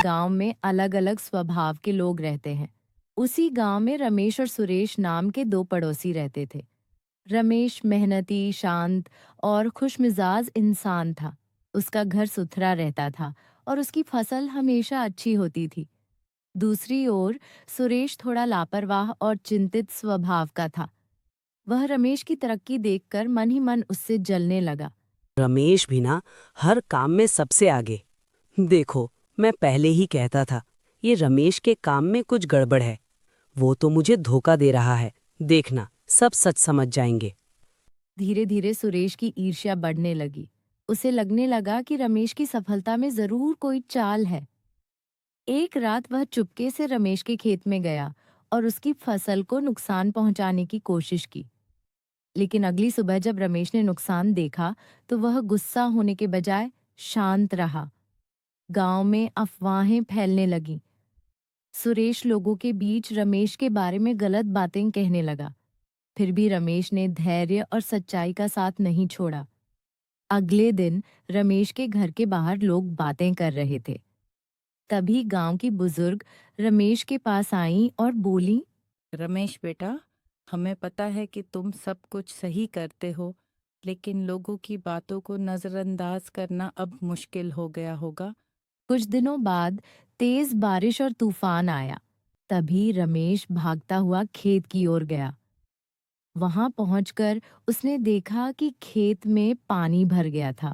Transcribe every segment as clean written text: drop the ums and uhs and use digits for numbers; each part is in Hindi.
गांव में अलग अलग स्वभाव के लोग रहते हैं। उसी गांव में रमेश और सुरेश नाम के दो पड़ोसी रहते थे। रमेश मेहनती, शांत और खुशमिजाज इंसान था। उसका घर सुथरा रहता था और उसकी फसल हमेशा अच्छी होती थी। दूसरी ओर सुरेश थोड़ा लापरवाह और चिंतित स्वभाव का था। वह रमेश की तरक्की देखकर मन ही मन उससे जलने लगा। रमेश भी ना हर काम में सबसे आगे। देखो, मैं पहले ही कहता था, ये रमेश के काम में कुछ गड़बड़ है। वो तो मुझे धोखा दे रहा है। देखना, सब सच समझ जाएंगे। धीरे धीरे सुरेश की ईर्ष्या बढ़ने लगी। उसे लगने लगा कि रमेश की सफलता में जरूर कोई चाल है। एक रात वह चुपके से रमेश के खेत में गया और उसकी फसल को नुकसान पहुंचाने की कोशिश की। लेकिन अगली सुबह जब रमेश ने नुकसान देखा तो वह गुस्सा होने के बजाय शांत रहा। गांव में अफवाहें फैलने लगीं। सुरेश लोगों के बीच रमेश के बारे में गलत बातें कहने लगा। फिर भी रमेश ने धैर्य और सच्चाई का साथ नहीं छोड़ा। अगले दिन रमेश के घर के बाहर लोग बातें कर रहे थे। तभी गांव की बुजुर्ग रमेश के पास आईं और बोली, रमेश बेटा, हमें पता है कि तुम सब कुछ सही करते हो, लेकिन लोगों की बातों को नज़रअंदाज करना अब मुश्किल हो गया होगा। कुछ दिनों बाद तेज बारिश और तूफान आया। तभी रमेश भागता हुआ खेत की ओर गया। वहां पहुंचकर उसने देखा कि खेत में पानी भर गया था।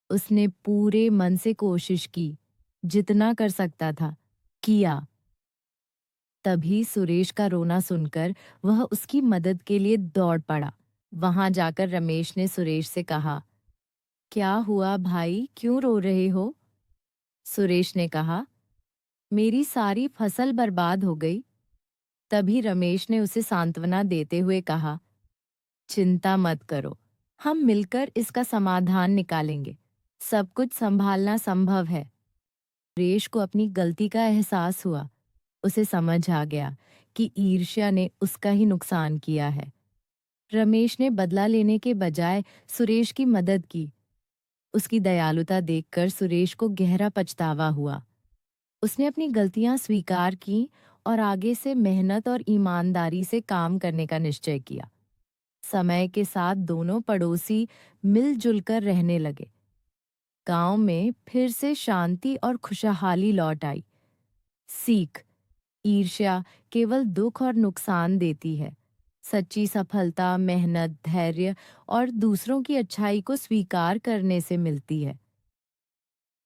उसने पूरे मन से कोशिश की, जितना कर सकता था किया। तभी सुरेश का रोना सुनकर वह उसकी मदद के लिए दौड़ पड़ा। वहां जाकर रमेश ने सुरेश से कहा, क्या हुआ भाई, क्यों रो रहे हो? सुरेश ने कहा, मेरी सारी फसल बर्बाद हो गई। तभी रमेश ने उसे सांत्वना देते हुए कहा, चिंता मत करो, हम मिलकर इसका समाधान निकालेंगे। सब कुछ संभालना संभव है। सुरेश को अपनी गलती का एहसास हुआ। उसे समझ आ गया कि ईर्ष्या ने उसका ही नुकसान किया है। रमेश ने बदला लेने के बजाय सुरेश की मदद की। उसकी दयालुता देखकर सुरेश को गहरा पछतावा हुआ। उसने अपनी गलतियां स्वीकार की और आगे से मेहनत और ईमानदारी से काम करने का निश्चय किया। समय के साथ दोनों पड़ोसी मिलजुल कर रहने लगे। गांव में फिर से शांति और खुशहाली लौट आई। सीख: ईर्ष्या केवल दुख और नुकसान देती है। सच्ची सफलता मेहनत, धैर्य और दूसरों की अच्छाई को स्वीकार करने से मिलती है।